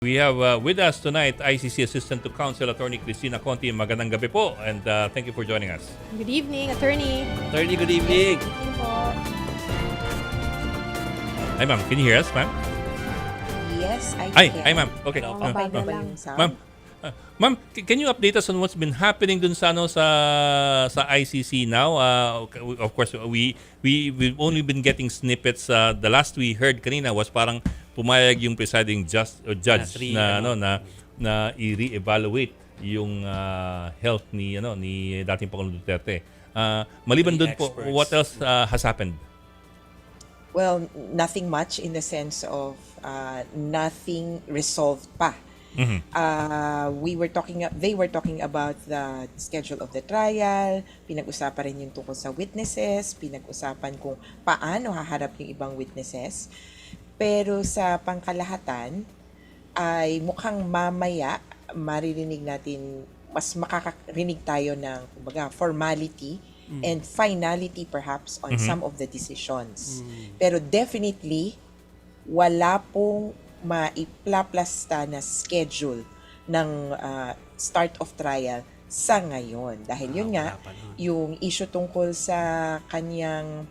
We have with us tonight ICC Assistant to Counsel Attorney Cristina Conti. Magandang gabi po and thank you for joining us. Good evening, attorney. Attorney, good evening. Ano po? Hi ma'am, can you hear us ma'am? Yes, I Ay, can. ay ma'am. Okay. Hello, Okay Bago na ba lang. yung sound? Ma'am, ma'am, can you update us on what's been happening dun sa sa ICC now? Of course, we've only been getting snippets. The last we heard kanina was parang pumayag yung presiding judge na i-re-evaluate yung health ni dating Pangulong Duterte. Maliban dun po, Experts. what else has happened? Well, nothing much in the sense of nothing resolved pa. They were talking about the schedule of the trial, pinag-usapan rin yung tungkol sa witnesses, pinag-usapan kung paano haharap yung ibang witnesses. Pero sa pangkalahatan ay mukhang mamaya maririnig natin, mas makakarinig tayo ng kumbaga, formality and finality perhaps on some of the decisions. Pero definitely, wala pong maiplaplasta na schedule ng start of trial sa ngayon. Dahil yun nga, wala pa, no? yung issue tungkol sa kanyang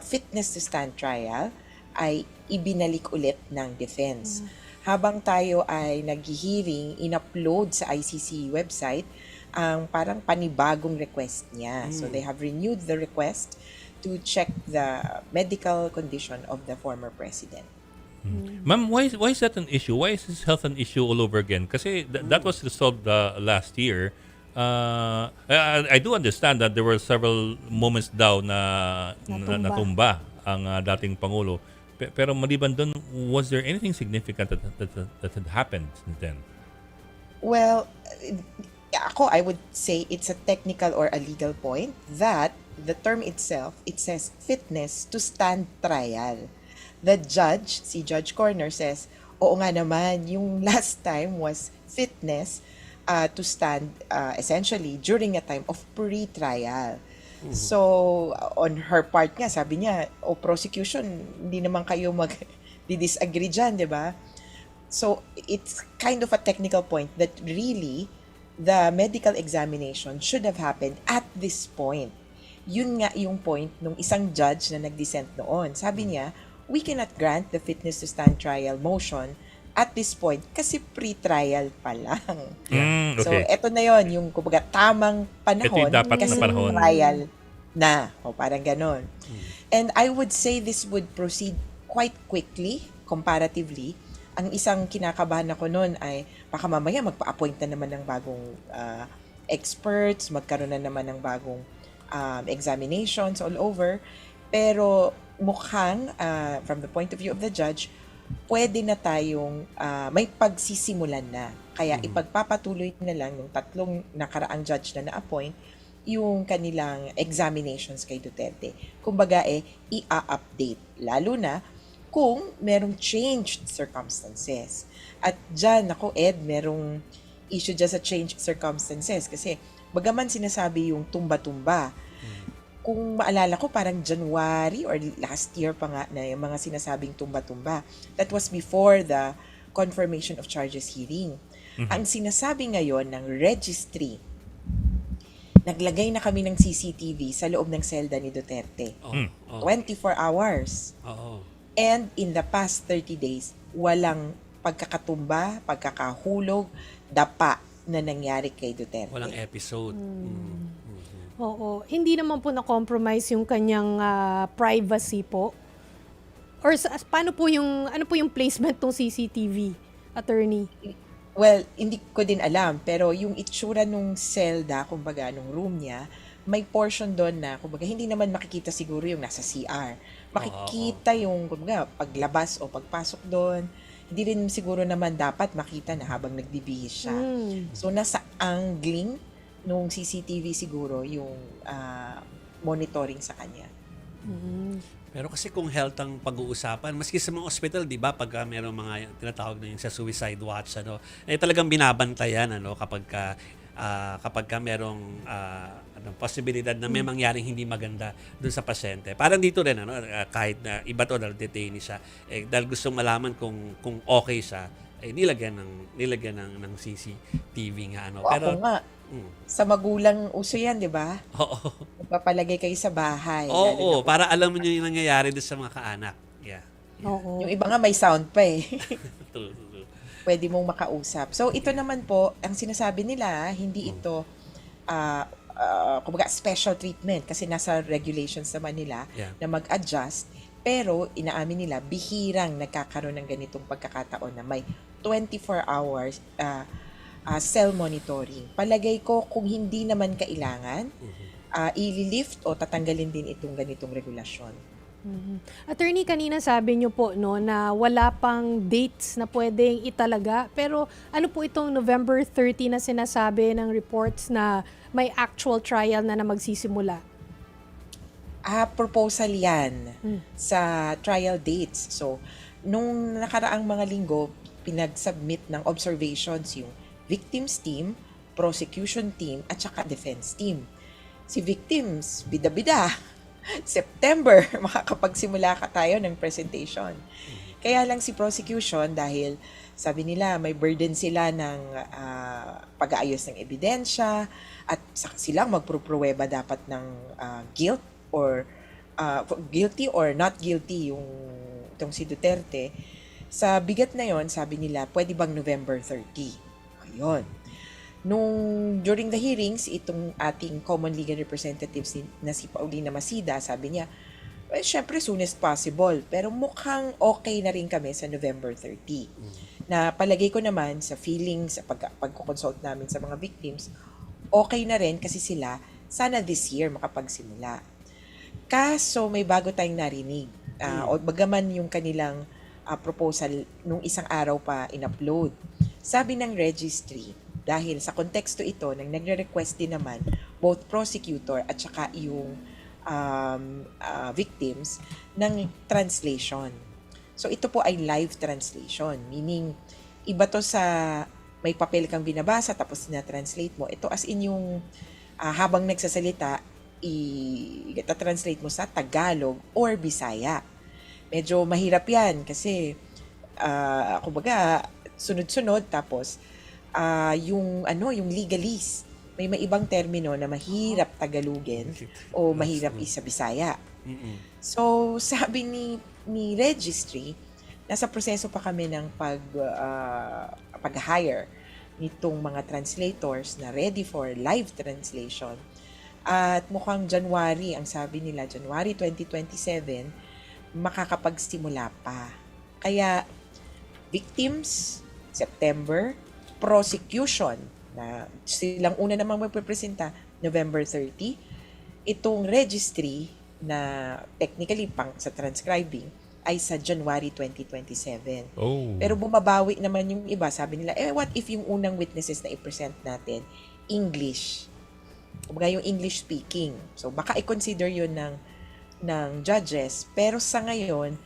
fitness to stand trial ay ibinalik ulit ng defense. Habang tayo ay nag-hearing, in-upload sa ICC website ang parang panibagong request niya. So they have renewed the request to check the medical condition of the former president. Ma'am, why is that an issue? Why is this health an issue all over again? Kasi that was resolved last year. I do understand that there were several moments daw na natumba ang dating Pangulo. Pero maliban doon, was there anything significant that had happened since then? Well, I would say it's a technical or a legal point that the term itself, it says fitness to stand trial. The judge, si Judge Corner says, oo nga naman, yung last time was fitness to stand essentially during a time of pre-trial. So, on her part nga, sabi niya, prosecution, hindi naman kayo mag-disagree dyan, di ba? So, it's kind of a technical point that really, the medical examination should have happened at this point. Yun nga yung point nung isang judge na nag-dissent noon. Sabi niya, we cannot grant the fitness to stand trial motion at this point kasi pre-trial pa lang. Okay. So, eto na yon yung kumbaga tamang panahon Ito yung dapat na kasi panahon. trial na. O parang ganon. And I would say this would proceed quite quickly, comparatively. Ang isang kinakabahan ako noon ay baka mamaya magpa-appoint na naman ng bagong experts, magkaroon na naman ng bagong examinations all over. Pero mukhang, from the point of view of the judge, pwede na tayong may pagsisimulan na. Kaya ipagpapatuloy na lang yung tatlong nakaraang judge na na-appoint yung kanilang examinations kay Duterte. Kumbaga i-update. Lalo na kung merong changed circumstances. At dyan, Ed, merong issue dyan sa changed circumstances. Kasi bagaman sinasabi yung tumba-tumba, kung maalala ko, parang January or last year pa nga na yung mga sinasabing tumba-tumba. That was before the confirmation of charges hearing. Ang sinasabi ngayon ng registry, naglagay na kami ng CCTV sa loob ng selda ni Duterte. 24 hours. Oo. And in the past 30 days, walang pagkakatumba, pagkakahulog, dapa na nangyari kay Duterte. Walang episode. Oo. Hindi naman po na-compromise yung kanyang privacy po? Or paano po ano po yung placement ng CCTV, attorney? Well, hindi ko din alam, pero yung itsura nung selda, kumbaga, nung room niya, may portion doon na, kumbaga, hindi naman makikita siguro yung nasa CR. Makikita yung, kumbaga, paglabas o pagpasok doon. Hindi rin siguro naman dapat makita na habang nagbibihis siya. So, nasa angling nung CCTV siguro yung monitoring sa kanya. Pero kasi kung health ang pag-uusapan, maski sa mga ospital, di ba, pag merong mga tinatawag na yung sa suicide watch, talagang binabantayan, kapag ka merong posibilidad na may mangyaring hindi maganda dun sa pasyente. Parang dito rin, kahit na iba to, dahil detainee siya, dahil gusto malaman kung okay siya, ay nilagyan ng CCTV nga ano. O ako nga, mm, sa magulang uso yan, di ba? oo. Magpapalagay kayo sa bahay. lalo Oo, na para alam mo yung nangyayari doon sa mga kaanak. Yeah. Oo. yung iba nga may sound pa eh. True, true. Pwede mong makausap. So, ito naman po, ang sinasabi nila, hindi ito, kumbaga, special treatment kasi nasa regulations naman nila Yeah. na mag-adjust. Pero, inaamin nila, bihirang nagkakaroon ng ganitong pagkakataon na may 24 hours cell monitoring. Palagay ko, kung hindi naman kailangan, ililift o tatanggalin din itong ganitong regulasyon. Attorney, kanina sabi niyo po no na wala pang dates na pwedeng italaga. Pero ano po itong November 30 na sinasabi ng reports na may actual trial na magsisimula? Proposal yan sa trial dates. So, nung nakaraang mga linggo, pinag-submit ng observations yung victims team, prosecution team, at saka defense team. Si victims, bida-bida. September, makakapagsimula ka tayo ng presentation. Kaya lang si prosecution, dahil sabi nila may burden sila ng pag-aayos ng ebidensya at silang magpropruweba dapat ng guilt or guilty or not guilty itong si Duterte. Sa bigat na yon, sabi nila, pwede bang November 30? Ayun. During the hearings, itong ating common legal representatives na si Paulina Masida, sabi niya, well, syempre soonest possible, pero mukhang okay na rin kami sa November 30. Na palagay ko naman sa feelings, sa pagkoconsult namin sa mga victims, okay na rin kasi sila, sana this year makapagsimula. Kaso may bago tayong narinig. O bagaman yung kanilang proposal nung isang araw pa in-upload. Sabi ng registry, dahil sa konteksto ito, nang nagre-request din naman both prosecutor at saka yung victims ng translation. So ito po ay live translation, meaning iba to sa may papel kang binabasa tapos na-translate mo. Ito as in yung habang nagsasalita, i-translate mo sa Tagalog or Bisaya. Medyo mahirap yan kasi kumbaga sunod-sunod tapos yung legalese, may ibang termino na mahirap Tagalogin o mahirap isa Bisaya. So, sabi ni registry, nasa proseso pa kami ng pag-hire nitong mga translators na ready for live translation. At mukhang January, ang sabi nila, January 2027, makakapagsimula pa. Kaya, victims, September, prosecution, na silang una namang magpipresenta, November 30. Itong registry na technically pang sa transcribing ay sa January 2027. Oh. Pero bumabawi naman yung iba. Sabi nila, what if yung unang witnesses na i-present natin, English? Kumbaga yung English speaking. So baka i-consider yun ng judges. Pero sa ngayon,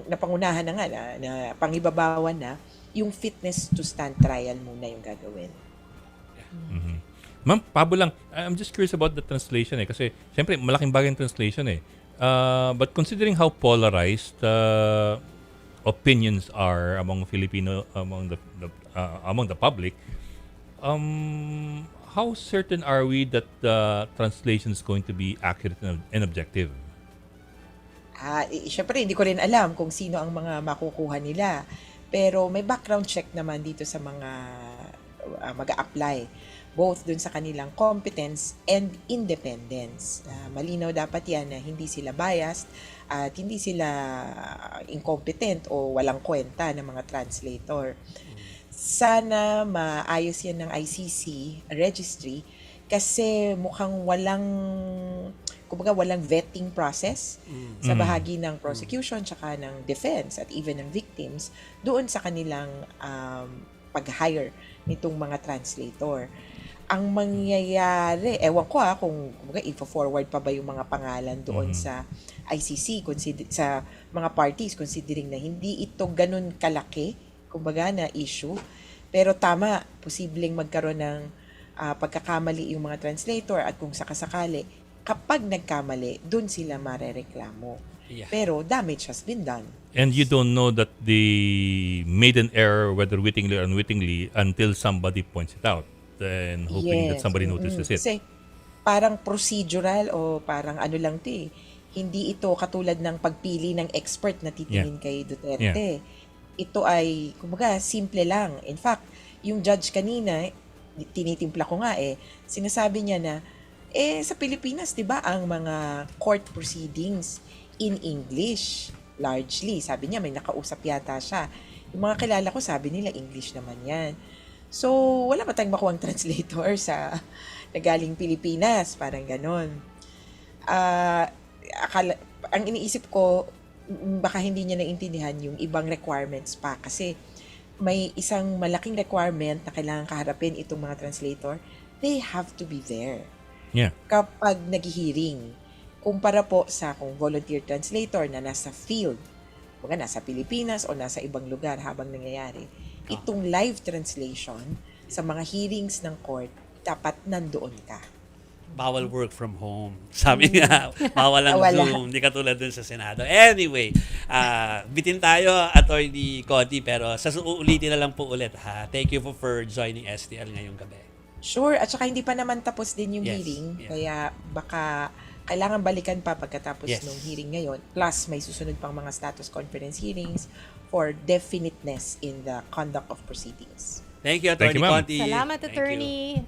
napangunahan na nga na pangibabawan na, yung fitness to stand trial muna yung gagawin. Ma'am, Pabo lang, I'm just curious about the translation kasi siyempre malaking bagay yung translation but considering how polarized opinions are among Filipino, among the public, how certain are we that the translation is going to be accurate and objective? Syempre hindi ko rin alam kung sino ang mga makukuha nila. Pero may background check naman dito sa mga mag-a-apply, both dun sa kanilang competence and independence. Malinaw dapat yan na hindi sila biased at hindi sila incompetent o walang kwenta ng mga translator. Sana maayos yan ng ICC registry kasi mukhang walang vetting process sa bahagi ng prosecution tsaka ng defense at even ng victims doon sa kanilang pag-hire nitong mga translator. Ang mangyayari, ewan ko kung i-forward pa ba yung mga pangalan doon sa ICC, sa mga parties, considering na hindi ito ganun kalaki, kumbaga na issue. Pero tama, posibleng magkaroon ng pagkakamali yung mga translator at kung sakasakali, kapag nagkamali, dun sila marereklamo. Yeah. Pero damage has been done. And you don't know that the made an error, whether wittingly or unwittingly, until somebody points it out. And hoping that Yes. somebody notices it. Kasi parang procedural o parang ano lang 'to eh. Hindi ito katulad ng pagpili ng expert na titingin kay Duterte. Ito ay kumbaga simple lang. In fact, yung judge kanina, tinitimpla ko nga sinasabi niya na sa Pilipinas 'di ba ang mga court proceedings in English largely. Sabi niya may nakausap yata siya. Yung mga kilala ko sabi nila English naman 'yan. So, wala pa tayong makuhang translator sa nagaling Pilipinas, parang ganon. Ang iniisip ko, baka hindi niya naintindihan yung ibang requirements pa kasi may isang malaking requirement na kailangan kaharapin itong mga translator. They have to be there Yeah. kapag nag-hearing. Kumpara po sa kung volunteer translator na nasa field, mga nasa Pilipinas o nasa ibang lugar habang nangyayari. Itong live translation sa mga hearings ng court, dapat nandoon ka. Bawal work from home. Sabi nga, bawal ang Wala. Zoom. Hindi katulad dun sa Senado. Anyway, bitin tayo, Attorney Conti, pero uulitin na lang po ulit. Thank you for joining STL ngayong gabi. Sure, at saka hindi pa naman tapos din yung Yes, hearing. yeah. Kaya baka kailangan balikan pa pagkatapos Yes. ng hearing ngayon. Plus, may susunod pang mga status conference hearings for definiteness in the conduct of proceedings. Thank you, Thank Attorney you, ma'am. Conti. Salamat, Thank you. attorney.